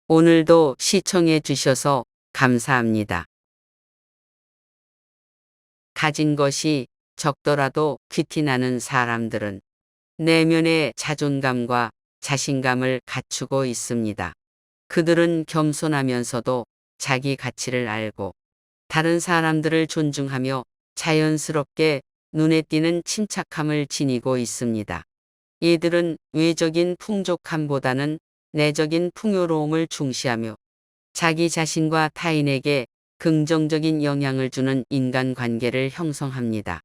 오늘도 시청해 주셔서 감사합니다. 가진 것이 적더라도 귀티나는 사람들은 내면의 자존감과 자신감을 갖추고 있습니다. 그들은 겸손하면서도 자기 가치를 알고 다른 사람들을 존중하며 자연스럽게 눈에 띄는 침착함을 지니고 있습니다. 이들은 외적인 풍족함보다는 내적인 풍요로움을 중시하며 자기 자신과 타인에게 긍정적인 영향을 주는 인간관계를 형성합니다.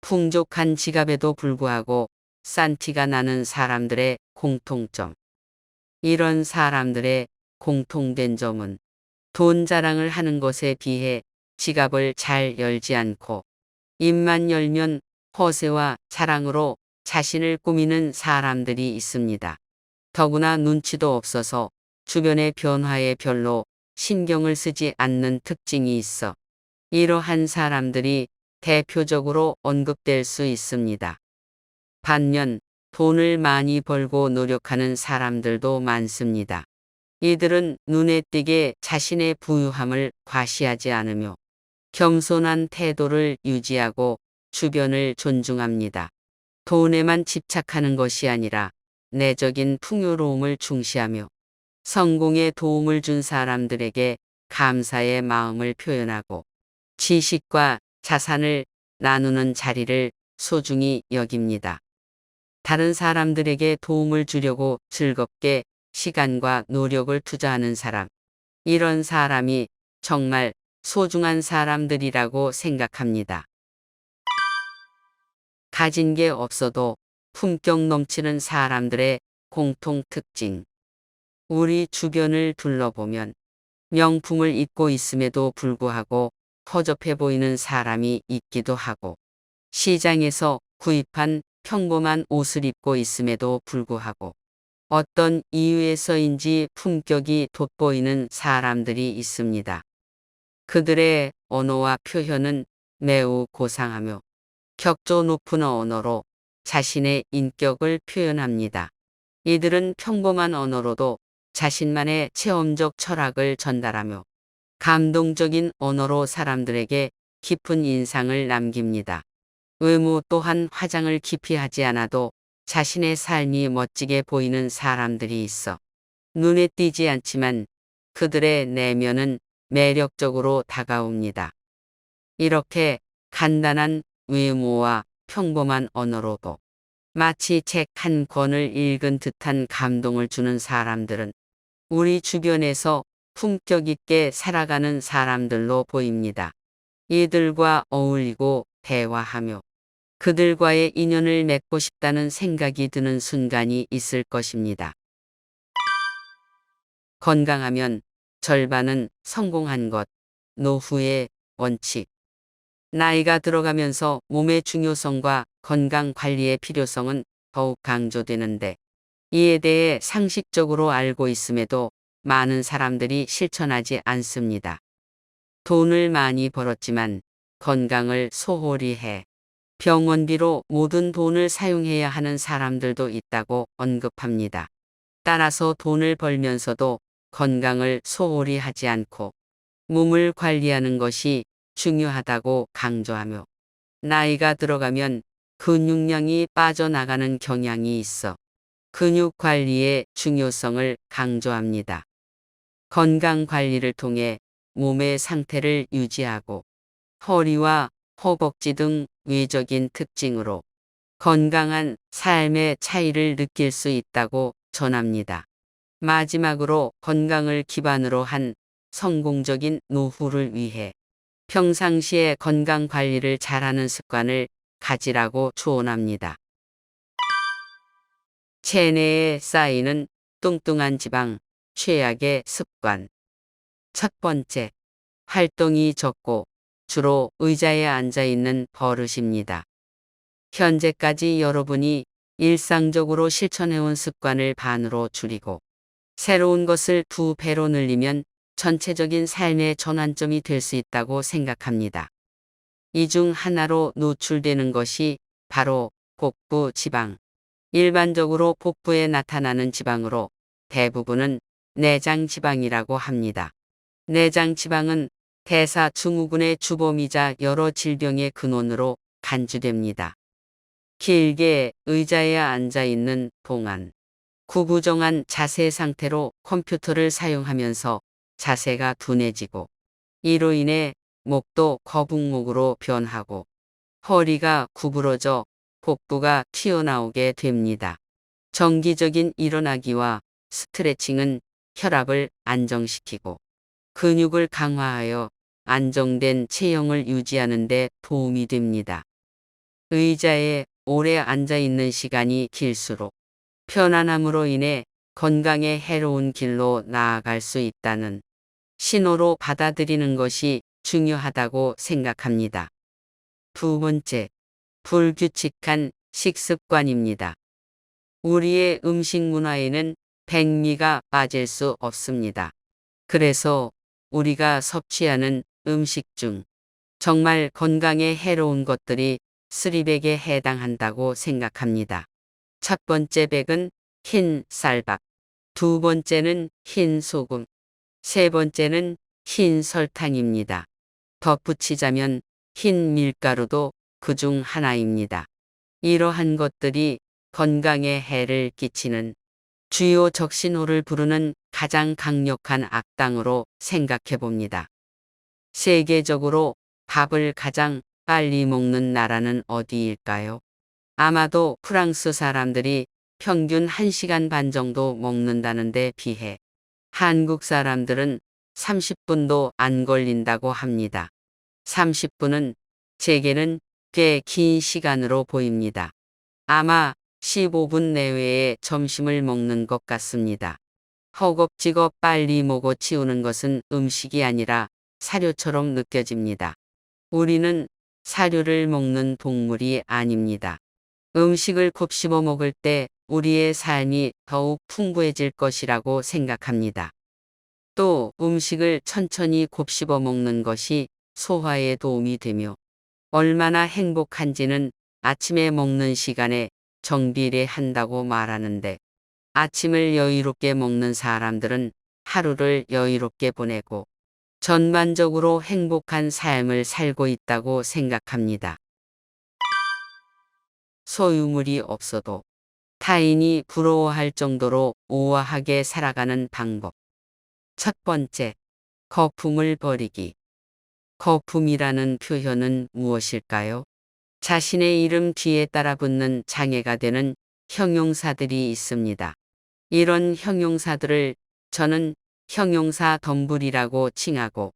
풍족한 지갑에도 불구하고 싼 티가 나는 사람들의 공통점. 이런 사람들의 공통된 점은 돈 자랑을 하는 것에 비해 지갑을 잘 열지 않고 입만 열면 허세와 자랑으로 자신을 꾸미는 사람들이 있습니다. 더구나 눈치도 없어서 주변의 변화에 별로 신경을 쓰지 않는 특징이 있어 이러한 사람들이 대표적으로 언급될 수 있습니다. 반면 돈을 많이 벌고 노력하는 사람들도 많습니다. 이들은 눈에 띄게 자신의 부유함을 과시하지 않으며 겸손한 태도를 유지하고 주변을 존중합니다. 돈에만 집착하는 것이 아니라 내적인 풍요로움을 중시하며 성공에 도움을 준 사람들에게 감사의 마음을 표현하고 지식과 자산을 나누는 자리를 소중히 여깁니다. 다른 사람들에게 도움을 주려고 즐겁게 시간과 노력을 투자하는 사람. 이런 사람이 정말 소중한 사람들이라고 생각합니다. 가진 게 없어도 품격 넘치는 사람들의 공통 특징. 우리 주변을 둘러보면 명품을 입고 있음에도 불구하고 허접해 보이는 사람이 있기도 하고 시장에서 구입한 평범한 옷을 입고 있음에도 불구하고 어떤 이유에서인지 품격이 돋보이는 사람들이 있습니다. 그들의 언어와 표현은 매우 고상하며 격조 높은 언어로 자신의 인격을 표현합니다. 이들은 평범한 언어로도 자신만의 체험적 철학을 전달하며 감동적인 언어로 사람들에게 깊은 인상을 남깁니다. 외모 또한 화장을 깊이 하지 않아도 자신의 삶이 멋지게 보이는 사람들이 있어 눈에 띄지 않지만 그들의 내면은 매력적으로 다가옵니다. 이렇게 간단한 외모와 평범한 언어로도 마치 책 한 권을 읽은 듯한 감동을 주는 사람들은 우리 주변에서 품격 있게 살아가는 사람들로 보입니다. 이들과 어울리고 대화하며 그들과의 인연을 맺고 싶다는 생각이 드는 순간이 있을 것입니다. 건강하면 절반은 성공한 것. 노후의 원칙. 나이가 들어가면서 몸의 중요성과 건강 관리의 필요성은 더욱 강조되는데 이에 대해 상식적으로 알고 있음에도 많은 사람들이 실천하지 않습니다. 돈을 많이 벌었지만 건강을 소홀히 해 병원비로 모든 돈을 사용해야 하는 사람들도 있다고 언급합니다. 따라서 돈을 벌면서도 건강을 소홀히 하지 않고 몸을 관리하는 것이 중요하다고 강조하며 나이가 들어가면 근육량이 빠져나가는 경향이 있어 근육 관리의 중요성을 강조합니다. 건강 관리를 통해 몸의 상태를 유지하고 허리와 허벅지 등 외적인 특징으로 건강한 삶의 차이를 느낄 수 있다고 전합니다. 마지막으로 건강을 기반으로 한 성공적인 노후를 위해 평상시에 건강 관리를 잘하는 습관을 가지라고 조언합니다. 체내에 쌓이는 뚱뚱한 지방, 최악의 습관. 첫 번째, 활동이 적고 주로 의자에 앉아 있는 버릇입니다. 현재까지 여러분이 일상적으로 실천해온 습관을 반으로 줄이고 새로운 것을 2배로 늘리면 전체적인 삶의 전환점이 될 수 있다고 생각합니다. 이 중 하나로 노출되는 것이 바로 복부 지방. 일반적으로 복부에 나타나는 지방으로 대부분은 내장 지방이라고 합니다. 내장 지방은 대사 증후군의 주범이자 여러 질병의 근원으로 간주됩니다. 길게 의자에 앉아 있는 동안 구부정한 자세 상태로 컴퓨터를 사용하면서 자세가 둔해지고 이로 인해 목도 거북목으로 변하고 허리가 구부러져 복부가 튀어나오게 됩니다. 정기적인 일어나기와 스트레칭은 혈압을 안정시키고 근육을 강화하여 안정된 체형을 유지하는 데 도움이 됩니다. 의자에 오래 앉아 있는 시간이 길수록 편안함으로 인해 건강에 해로운 길로 나아갈 수 있다는 신호로 받아들이는 것이 중요하다고 생각합니다. 두 번째, 불규칙한 식습관입니다. 우리의 음식 문화에는 백미가 빠질 수 없습니다. 그래서 우리가 섭취하는 음식 중 정말 건강에 해로운 것들이 쓰리백에 해당한다고 생각합니다. 첫 번째 백은 흰 쌀밥, 두 번째는 흰 소금, 세 번째는 흰 설탕입니다. 덧붙이자면 흰 밀가루도 그중 하나입니다. 이러한 것들이 건강에 해를 끼치는 주요 적신호를 부르는 가장 강력한 악당으로 생각해 봅니다. 세계적으로 밥을 가장 빨리 먹는 나라는 어디일까요? 아마도 프랑스 사람들이 평균 1시간 반 정도 먹는다는 데 비해 한국 사람들은 30분도 안 걸린다고 합니다. 30분은 제게는 꽤 긴 시간으로 보입니다. 아마 15분 내외에 점심을 먹는 것 같습니다. 허겁지겁 빨리 먹어 치우는 것은 음식이 아니라 사료처럼 느껴집니다. 우리는 사료를 먹는 동물이 아닙니다. 음식을 곱씹어 먹을 때 우리의 삶이 더욱 풍부해질 것이라고 생각합니다. 또 음식을 천천히 곱씹어 먹는 것이 소화에 도움이 되며 얼마나 행복한지는 아침에 먹는 시간에 정비례 한다고 말하는데 아침을 여유롭게 먹는 사람들은 하루를 여유롭게 보내고 전반적으로 행복한 삶을 살고 있다고 생각합니다. 소유물이 없어도 타인이 부러워할 정도로 우아하게 살아가는 방법. 첫 번째, 거품을 버리기. 거품이라는 표현은 무엇일까요? 자신의 이름 뒤에 따라붙는 장애가 되는 형용사들이 있습니다. 이런 형용사들을 저는 형용사 덤불이라고 칭하고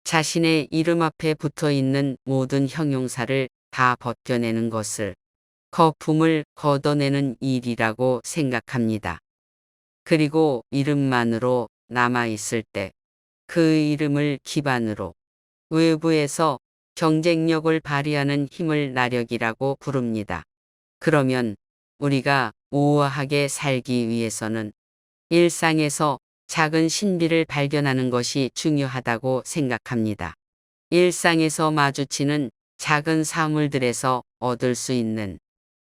자신의 이름 앞에 붙어 있는 모든 형용사를 다 벗겨내는 것을 거품을 걷어내는 일이라고 생각합니다. 그리고 이름만으로 남아있을 때 그 이름을 기반으로 외부에서 경쟁력을 발휘하는 힘을 나력이라고 부릅니다. 그러면 우리가 우아하게 살기 위해서는 일상에서 작은 신비를 발견하는 것이 중요하다고 생각합니다. 일상에서 마주치는 작은 사물들에서 얻을 수 있는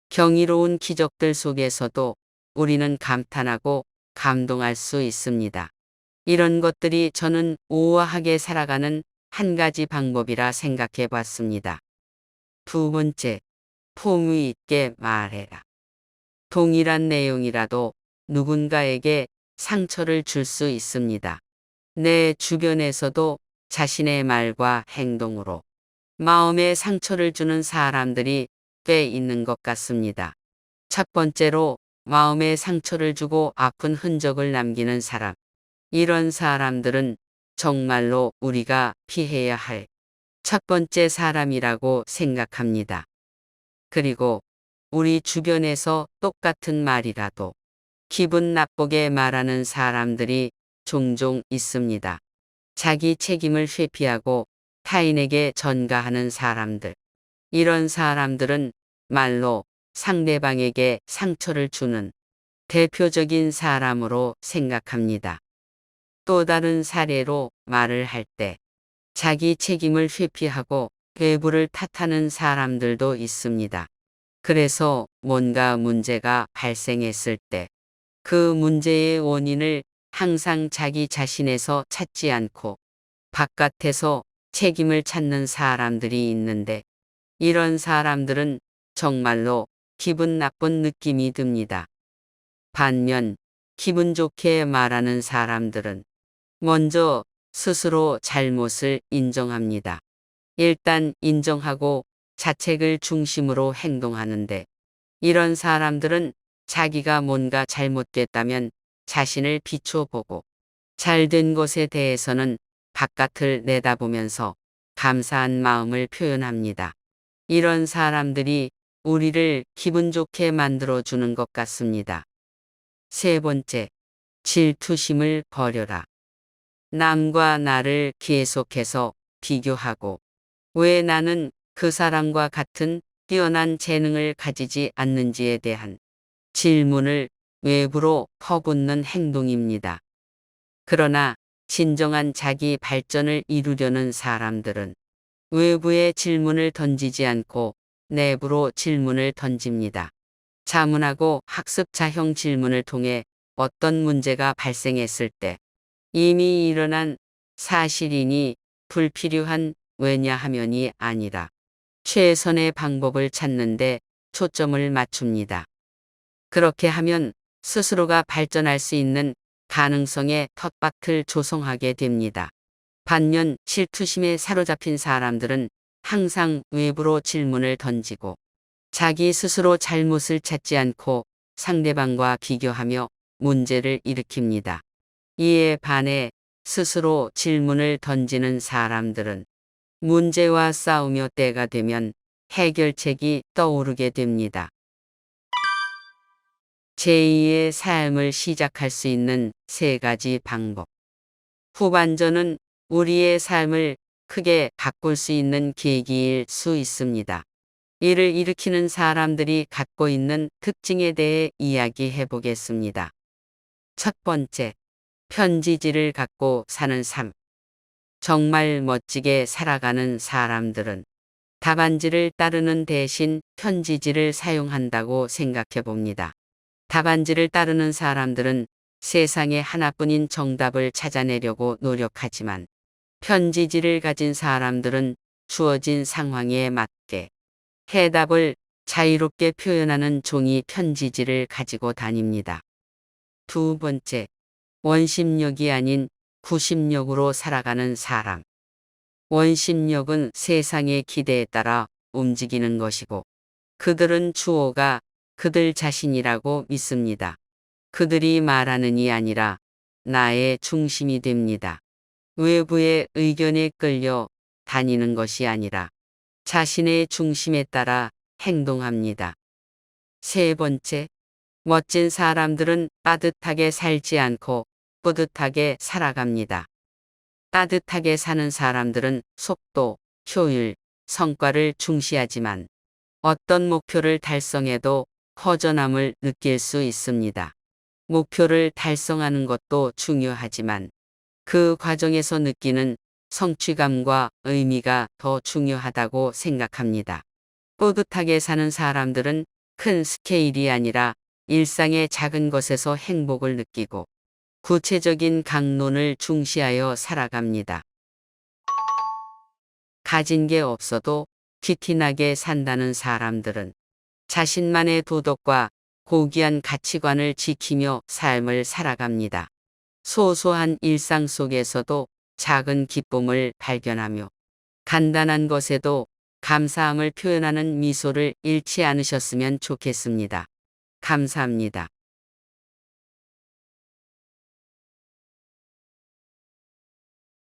경이로운 기적들 속에서도 우리는 감탄하고 감동할 수 있습니다. 이런 것들이 저는 우아하게 살아가는 한 가지 방법이라 생각해 봤습니다. 두 번째, 품위 있게 말해라. 동일한 내용이라도 누군가에게 상처를 줄 수 있습니다. 내 주변에서도 자신의 말과 행동으로 마음에 상처를 주는 사람들이 꽤 있는 것 같습니다. 첫 번째로 마음에 상처를 주고 아픈 흔적을 남기는 사람. 이런 사람들은 정말로 우리가 피해야 할 첫 번째 사람이라고 생각합니다. 그리고 우리 주변에서 똑같은 말이라도 기분 나쁘게 말하는 사람들이 종종 있습니다. 자기 책임을 회피하고 타인에게 전가하는 사람들. 이런 사람들은 말로 상대방에게 상처를 주는 대표적인 사람으로 생각합니다. 또 다른 사례로 말을 할 때 자기 책임을 회피하고 외부를 탓하는 사람들도 있습니다. 그래서 뭔가 문제가 발생했을 때 그 문제의 원인을 항상 자기 자신에서 찾지 않고 바깥에서 책임을 찾는 사람들이 있는데, 이런 사람들은 정말로 기분 나쁜 느낌이 듭니다. 반면 기분 좋게 말하는 사람들은 먼저 스스로 잘못을 인정합니다. 일단 인정하고 자책을 중심으로 행동하는데, 이런 사람들은 자기가 뭔가 잘못됐다면 자신을 비춰보고 잘된 것에 대해서는 바깥을 내다보면서 감사한 마음을 표현합니다. 이런 사람들이 우리를 기분 좋게 만들어주는 것 같습니다. 세 번째, 질투심을 버려라. 남과 나를 계속해서 비교하고 왜 나는 그 사람과 같은 뛰어난 재능을 가지지 않는지에 대한 질문을 외부로 퍼붓는 행동입니다. 그러나 진정한 자기 발전을 이루려는 사람들은 외부에 질문을 던지지 않고 내부로 질문을 던집니다. 자문하고 학습자형 질문을 통해 어떤 문제가 발생했을 때 이미 일어난 사실이니 불필요한 왜냐하면이 아니라 최선의 방법을 찾는데 초점을 맞춥니다. 그렇게 하면 스스로가 발전할 수 있는 가능성의 텃밭을 조성하게 됩니다. 반면 질투심에 사로잡힌 사람들은 항상 외부로 질문을 던지고 자기 스스로 잘못을 찾지 않고 상대방과 비교하며 문제를 일으킵니다. 이에 반해 스스로 질문을 던지는 사람들은 문제와 싸우며 때가 되면 해결책이 떠오르게 됩니다. 제2의 삶을 시작할 수 있는 세 가지 방법. 후반전은 우리의 삶을 크게 바꿀 수 있는 계기일 수 있습니다. 이를 일으키는 사람들이 갖고 있는 특징에 대해 이야기해 보겠습니다. 첫 번째, 편지지를 갖고 사는 삶. 정말 멋지게 살아가는 사람들은 답안지를 따르는 대신 편지지를 사용한다고 생각해 봅니다. 답안지를 따르는 사람들은 세상에 하나뿐인 정답을 찾아내려고 노력하지만, 편지지를 가진 사람들은 주어진 상황에 맞게 해답을 자유롭게 표현하는 종이 편지지를 가지고 다닙니다. 두 번째, 원심력이 아닌 구심력으로 살아가는 사람. 원심력은 세상의 기대에 따라 움직이는 것이고, 그들은 주어가 그들 자신이라고 믿습니다. 그들이 말하는이 아니라 나의 중심이 됩니다. 외부의 의견에 끌려 다니는 것이 아니라 자신의 중심에 따라 행동합니다. 세 번째, 멋진 사람들은 따뜻하게 살지 않고 뿌듯하게 살아갑니다. 따뜻하게 사는 사람들은 속도, 효율, 성과를 중시하지만 어떤 목표를 달성해도 허전함을 느낄 수 있습니다. 목표를 달성하는 것도 중요하지만 그 과정에서 느끼는 성취감과 의미가 더 중요하다고 생각합니다. 뿌듯하게 사는 사람들은 큰 스케일이 아니라 일상의 작은 것에서 행복을 느끼고 구체적인 강론을 중시하여 살아갑니다. 가진 게 없어도 귀티나게 산다는 사람들은 자신만의 도덕과 고귀한 가치관을 지키며 삶을 살아갑니다. 소소한 일상 속에서도 작은 기쁨을 발견하며 간단한 것에도 감사함을 표현하는 미소를 잃지 않으셨으면 좋겠습니다. 감사합니다.